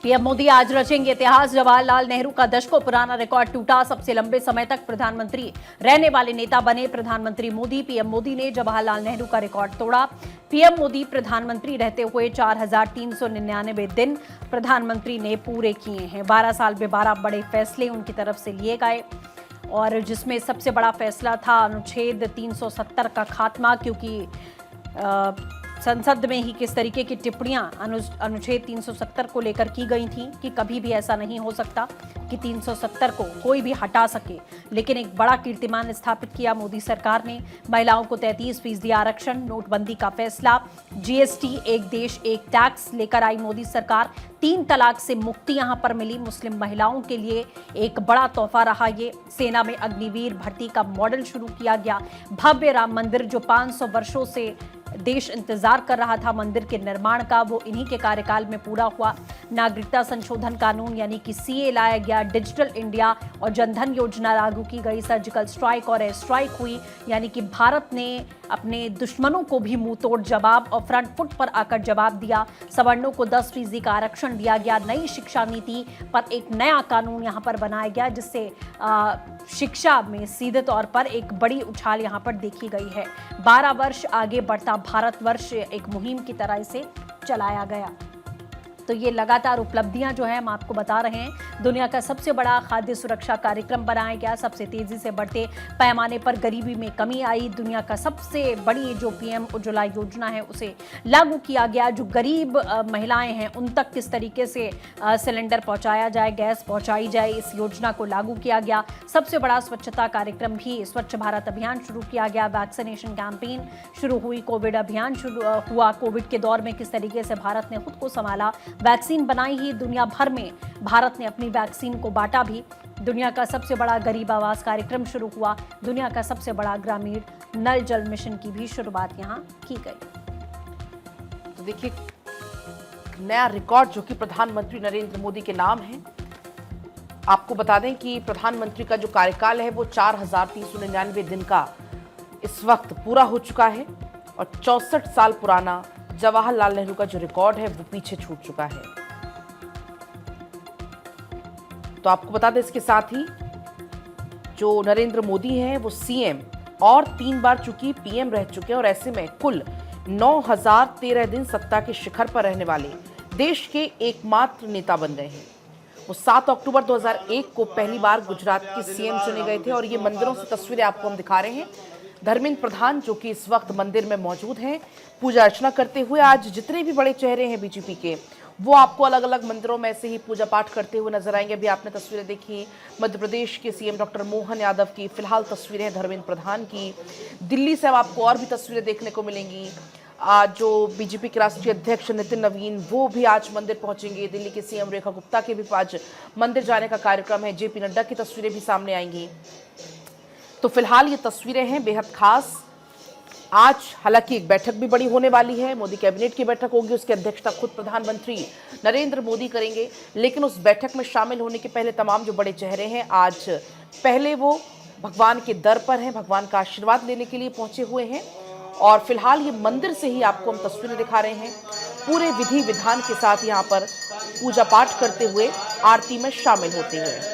PM Modi आज रचेंगे इतिहास। जवाहरलाल नेहरू का दशकों पुराना रिकॉर्ड टूटा। सबसे लंबे समय तक प्रधानमंत्री रहने वाले नेता बने प्रधानमंत्री मोदी। पीएम मोदी ने जवाहरलाल नेहरू का रिकॉर्ड तोड़ा। पीएम मोदी प्रधानमंत्री रहते हुए 4399 दिन प्रधानमंत्री ने पूरे किए हैं। 12 साल में 12 बड़े फैसले उनकी तरफ से लिए गए और जिसमें सबसे बड़ा फैसला था अनुच्छेद 370 का खात्मा, क्योंकि संसद में ही किस तरीके की टिप्पणियां अनुच्छेद 370 को लेकर की गई थी कि कभी भी ऐसा नहीं हो सकता कि 370 को कोई भी हटा सके। लेकिन एक बड़ा कीर्तिमान स्थापित किया मोदी सरकार ने। महिलाओं को 33% आरक्षण, नोटबंदी का फैसला, जीएसटी, एक देश एक टैक्स लेकर आई मोदी सरकार। 3 तलाक से मुक्ति यहां पर मिली मुस्लिम महिलाओं के लिए, एक बड़ा तोहफा रहा ये। सेना में अग्निवीर भर्ती का मॉडल शुरू किया गया। भव्य राम मंदिर जो 500 वर्षों से देश इंतजार कर रहा था मंदिर के निर्माण का, वो इन्हीं के कार्यकाल में पूरा हुआ। नागरिकता संशोधन कानून यानी कि सीए लाया गया। डिजिटल इंडिया और जनधन योजना लागू की गई। सर्जिकल स्ट्राइक और एयर स्ट्राइक हुई, यानी कि भारत ने अपने दुश्मनों को भी मुंह तोड़ जवाब और फ्रंट फुट पर आकर जवाब दिया। सवर्णों को 10% का आरक्षण दिया गया। नई शिक्षा नीति पर एक नया कानून यहाँ पर बनाया गया, जिससे शिक्षा में सीधे तौर पर एक बड़ी उछाल यहाँ पर देखी गई है। 12 वर्ष आगे बढ़ता भारतवर्ष एक मुहिम की तरह इसे चलाया गया। तो ये लगातार उपलब्धियां जो है हम आपको बता रहे हैं। दुनिया का सबसे बड़ा खाद्य सुरक्षा कार्यक्रम बनाया गया। सबसे तेजी से बढ़ते पैमाने पर गरीबी में कमी आई। दुनिया का सबसे बड़ी जो पीएम उज्ज्वला योजना है उसे लागू किया गया। जो गरीब महिलाएं हैं उन तक किस तरीके से सिलेंडर पहुंचाया जाए, गैस पहुंचाई जाए, इस योजना को लागू किया गया। सबसे बड़ा स्वच्छता कार्यक्रम भी स्वच्छ भारत अभियान शुरू किया गया। वैक्सीनेशन कैंपेन शुरू हुई। कोविड अभियान शुरू हुआ। कोविड के दौर में किस तरीके से भारत ने खुद को संभाला, वैक्सीन बनाई ही दुनिया भर में भारत ने अपनी वैक्सीन को बांटा भी। दुनिया का सबसे बड़ा गरीब आवास कार्यक्रम शुरू हुआ। दुनिया का सबसे बड़ा ग्रामीण नल जल मिशन की भी शुरुआत यहां की गई। तो देखिए, नया रिकॉर्ड जो कि प्रधानमंत्री नरेंद्र मोदी के नाम है। आपको बता दें कि प्रधानमंत्री का जो कार्यकाल है वो 4399 दिन का इस वक्त पूरा हो चुका है और 64 साल पुराना जवाहरलाल नेहरू का जो रिकॉर्ड है वो पीछे छूट चुका है। तो आपको बता दें इसके साथ ही जो नरेंद्र मोदी हैं वो सीएम और 3 बार चुकी पीएम रह चुके हैं और ऐसे में कुल 9013 दिन सत्ता के शिखर पर रहने वाले देश के एकमात्र नेता बन गए हैं। वो 7 अक्टूबर 2001 को पहली बार गुजरात के सीएम चुने गए थे और ये मंदिरों से तस्वीरें आपको हम दिखा रहे हैं। धर्मेंद्र प्रधान जो कि इस वक्त मंदिर में मौजूद हैं पूजा अर्चना करते हुए। आज जितने भी बड़े चेहरे हैं बीजेपी के वो आपको अलग अलग मंदिरों में से ही पूजा पाठ करते हुए नजर आएंगे। अभी आपने तस्वीरें देखी मध्य प्रदेश के सीएम डॉक्टर मोहन यादव की, फिलहाल तस्वीरें धर्मेंद्र प्रधान की। दिल्ली से अब आपको और भी तस्वीरें देखने को मिलेंगी। जो बीजेपी के राष्ट्रीय अध्यक्ष नितिन नवीन वो भी आज मंदिर पहुंचेंगे। दिल्ली के सीएम रेखा गुप्ता के भी आज मंदिर जाने का कार्यक्रम है। जेपी नड्डा की तस्वीरें भी सामने आएंगी। तो फिलहाल ये तस्वीरें हैं बेहद खास। आज हालांकि एक बैठक भी बड़ी होने वाली है। मोदी कैबिनेट की बैठक होगी, उसकी अध्यक्षता खुद प्रधानमंत्री नरेंद्र मोदी करेंगे। लेकिन उस बैठक में शामिल होने के पहले तमाम जो बड़े चेहरे हैं आज पहले वो भगवान के दर पर हैं, भगवान का आशीर्वाद लेने के लिए पहुंचे हुए हैं। और फिलहाल ये मंदिर से ही आपको हम तस्वीरें दिखा रहे हैं। पूरे विधि विधान के साथ यहाँ पर पूजा पाठ करते हुए आरती में शामिल होते हुए।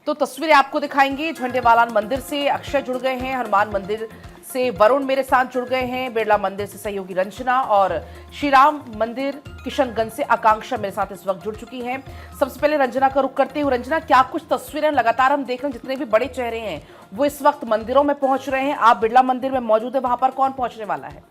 तो तस्वीरें आपको दिखाएंगे झंडेवालान मंदिर से अक्षय जुड़ गए हैं, हनुमान मंदिर से वरुण मेरे साथ जुड़ गए हैं, बिरला मंदिर से सहयोगी रंजना और श्री राम मंदिर किशनगंज से आकांक्षा मेरे साथ इस वक्त जुड़ चुकी हैं। सबसे पहले रंजना का रुख करते हुए, रंजना क्या कुछ तस्वीरें लगातार हम देख रहे हैं, जितने भी बड़े चेहरे हैं वो इस वक्त मंदिरों में पहुंच रहे हैं। आप बिरला मंदिर में मौजूद है, वहां पर कौन पहुंचने वाला है?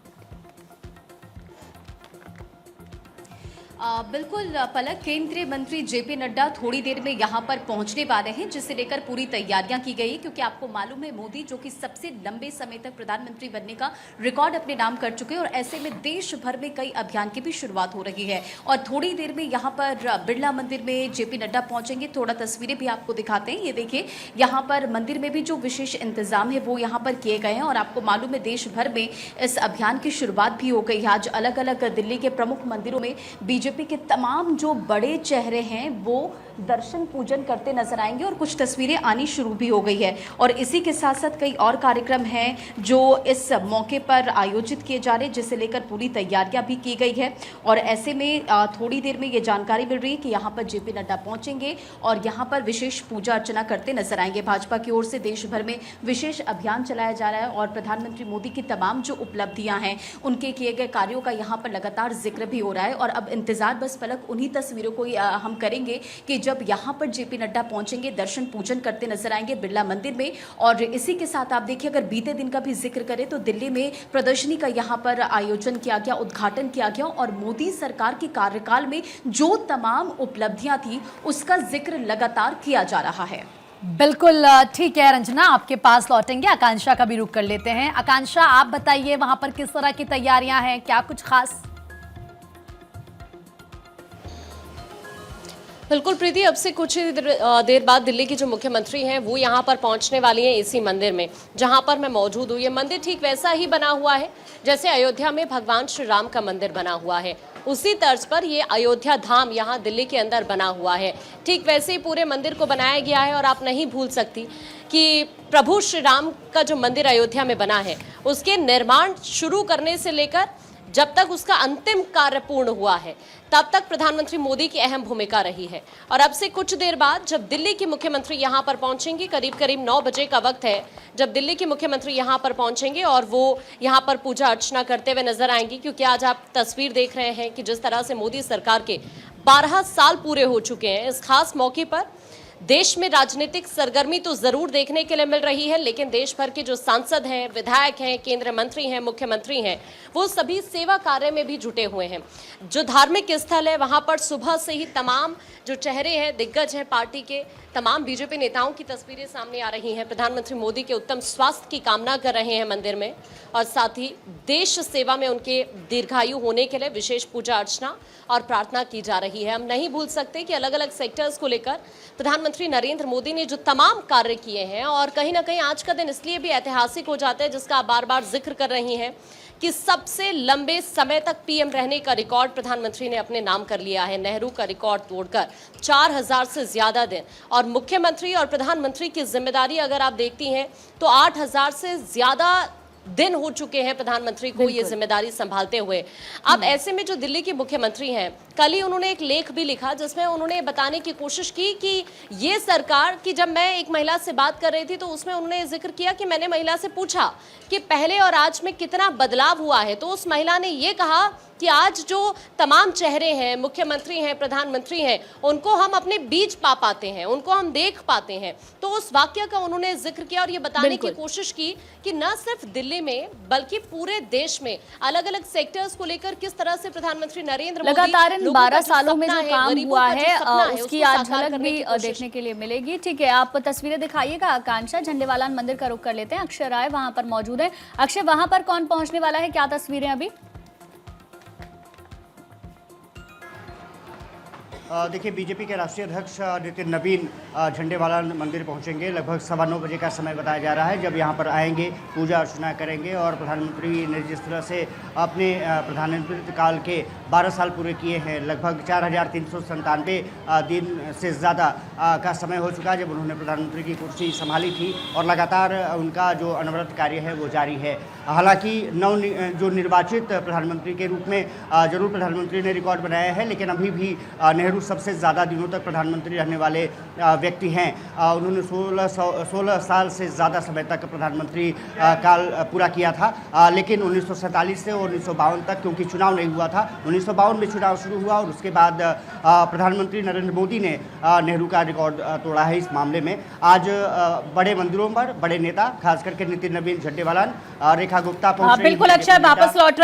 बिल्कुल पलक, केंद्रीय मंत्री जेपी नड्डा थोड़ी देर में यहां पर पहुंचने वाले हैं, जिसे लेकर पूरी तैयारियां की गई, क्योंकि आपको मालूम है मोदी जो कि सबसे लंबे समय तक प्रधानमंत्री बनने का रिकॉर्ड अपने नाम कर चुके हैं और ऐसे में देश भर में कई अभियान की भी शुरुआत हो रही है। और थोड़ी देर में यहां पर बिरला मंदिर में जेपी नड्डा पहुंचेंगे। थोड़ा तस्वीरें भी आपको दिखाते हैं। ये देखिए, यहाँ पर मंदिर में भी जो विशेष इंतजाम है वो यहाँ पर किए गए हैं और आपको मालूम है देश भर में इस अभियान की शुरुआत भी हो गई है। आज अलग अलग दिल्ली के प्रमुख मंदिरों में बीजेपी के तमाम जो बड़े चेहरे हैं वो दर्शन पूजन करते नजर आएंगे और कुछ तस्वीरें आनी शुरू भी हो गई है। और इसी के साथ साथ कई और कार्यक्रम हैं जो इस मौके पर आयोजित किए जा रहे हैं, जिसे लेकर पूरी तैयारियां भी की गई है। और ऐसे में थोड़ी देर में ये जानकारी मिल रही है कि यहाँ पर जेपी नड्डा पहुंचेंगे और यहाँ पर विशेष पूजा अर्चना करते नजर आएंगे। भाजपा की ओर से देश भर में विशेष अभियान चलाया जा रहा है और प्रधानमंत्री मोदी की तमाम जो उपलब्धियां हैं उनके किए गए कार्यों का यहाँ पर लगातार जिक्र भी हो रहा है। और अब इंतजार बस पलक उन्हीं तस्वीरों को हम करेंगे कि जब यहाँ पर जेपी नड्डा पहुंचेंगे, दर्शन पूजन करते नजर आएंगे बिरला मंदिर में। और इसी के साथ आप देखिए, अगर बीते दिन का भी जिक्र करें तो दिल्ली में प्रदर्शनी का यहाँ पर आयोजन किया गया, उद्घाटन किया गया और मोदी सरकार के कार्यकाल में जो तमाम उपलब्धियां थी उसका जिक्र लगातार किया जा रहा है। बिल्कुल ठीक है रंजना, आपके पास लौटेंगे। आकांक्षा का भी रुख कर लेते हैं। आकांक्षा, आप बताइए वहां पर किस तरह की तैयारियां हैं, क्या कुछ खास? बिल्कुल प्रीति, अब से कुछ ही देर बाद दिल्ली की जो मुख्यमंत्री हैं वो यहाँ पर पहुँचने वाली हैं इसी मंदिर में जहाँ पर मैं मौजूद हूँ। ये मंदिर ठीक वैसा ही बना हुआ है जैसे अयोध्या में भगवान श्री राम का मंदिर बना हुआ है, उसी तर्ज पर ये अयोध्या धाम यहाँ दिल्ली के अंदर बना हुआ है। ठीक वैसे ही पूरे मंदिर को बनाया गया है और आप नहीं भूल सकती कि प्रभु श्री राम का जो मंदिर अयोध्या में बना है उसके निर्माण शुरू करने से लेकर जब तक उसका अंतिम कार्य पूर्ण हुआ है तब तक प्रधानमंत्री मोदी की अहम भूमिका रही है। और अब से कुछ देर बाद जब दिल्ली की मुख्यमंत्री यहां पर पहुंचेंगी, करीब करीब 9 बजे का वक्त है जब दिल्ली की मुख्यमंत्री यहां पर पहुंचेंगे और वो यहां पर पूजा अर्चना करते हुए नजर आएंगी। क्योंकि आज आप तस्वीर देख रहे हैं कि जिस तरह से मोदी सरकार के 12 साल पूरे हो चुके हैं, इस खास मौके पर देश में राजनीतिक सरगर्मी तो जरूर देखने के लिए मिल रही है, लेकिन देश भर के जो सांसद हैं, विधायक हैं, केंद्रीय मंत्री हैं, मुख्यमंत्री हैं, वो सभी सेवा कार्य में भी जुटे हुए हैं। जो धार्मिक स्थल है वहां पर सुबह से ही तमाम जो चेहरे हैं, दिग्गज हैं पार्टी के, तमाम बीजेपी नेताओं की तस्वीरें सामने आ रही हैं। प्रधानमंत्री मोदी के उत्तम स्वास्थ्य की कामना कर रहे हैं मंदिर में और साथ ही देश सेवा में उनके दीर्घायु होने के लिए विशेष पूजा अर्चना और प्रार्थना की जा रही है। हम नहीं भूल सकते कि अलग अलग सेक्टर्स को लेकर प्रधानमंत्री नरेंद्र मोदी ने जो तमाम कार्य किए हैं और कहीं ना कहीं आज का दिन इसलिए भी ऐतिहासिक हो जाता है जिसका आप बार बार जिक्र कर रही हैं कि सबसे लंबे समय तक पीएम रहने का रिकॉर्ड प्रधानमंत्री ने अपने नाम कर लिया है, नेहरू का रिकॉर्ड तोड़कर 4000 से ज्यादा दिन। और मुख्यमंत्री और प्रधानमंत्री की जिम्मेदारी अगर आप देखती हैं तो 8000 से ज्यादा दिन हो चुके हैं प्रधानमंत्री को ये जिम्मेदारी संभालते हुए। अब ऐसे में जो दिल्ली के मुख्यमंत्री हैं, कल ही उन्होंने एक लेख भी लिखा जिसमें उन्होंने बताने की कोशिश की कि ये सरकार की, जब मैं एक महिला से बात कर रही थी तो उसमें उन्होंने जिक्र किया कि मैंने महिला से पूछा कि पहले और आज में कितना बदलाव हुआ है, तो उस महिला ने ये कहा कि आज जो तमाम चेहरे हैं, मुख्यमंत्री हैं, प्रधानमंत्री हैं, उनको हम अपने बीच पा पाते हैं, उनको हम देख पाते हैं। तो उस वाक्य का उन्होंने जिक्र किया और ये बताने की कोशिश की कि न सिर्फ दिल्ली में बल्कि पूरे देश में अलग अलग सेक्टर्स को लेकर किस तरह से प्रधानमंत्री नरेंद्र मोदी लगातार इन 12 सालों में जो काम हुआ है उसकी आज झलक भी देखने के लिए मिलेगी। ठीक है, आप तस्वीरें दिखाइएगा। आकांक्षा, झंडेवालान मंदिर का रुख कर लेते हैं। अक्षय राय वहां पर मौजूद है। अक्षय, वहां पर कौन पहुंचने वाला है, क्या तस्वीरें अभी? देखिए, बीजेपी के राष्ट्रीय अध्यक्ष नितिन नवीन झंडेवालान मंदिर पहुंचेंगे। लगभग 9:15 बजे का समय बताया जा रहा है जब यहां पर आएंगे, पूजा अर्चना करेंगे और प्रधानमंत्री ने जिस तरह से अपने प्रधानमंत्री काल के 12 साल पूरे किए हैं, लगभग 4397 दिन से ज़्यादा का समय हो चुका है जब उन्होंने प्रधानमंत्री की कुर्सी संभाली थी और लगातार उनका जो अनवरत कार्य है वो जारी है। हालांकि जो निर्वाचित प्रधानमंत्री के रूप में जरूर प्रधानमंत्री ने रिकॉर्ड बनाया है, लेकिन अभी भी नेहरू सबसे ज़्यादा दिनों तक प्रधानमंत्री रहने वाले व्यक्ति हैं। उन्होंने 16 साल से ज़्यादा समय तक प्रधानमंत्री काल पूरा किया था, लेकिन 1947 से 1952 तक, क्योंकि चुनाव नहीं हुआ था, 1952 में चुनाव शुरू हुआ और उसके बाद प्रधानमंत्री नरेंद्र मोदी ने नेहरू का रिकॉर्ड तोड़ा है। इस मामले में आज बड़े मंदिरों पर बड़े नेता, खास करके नितिन नवीन झंडेवालान, रेखा गुप्ता पहुंच रही हैं। बिल्कुल अक्षय, वापस लौट रहे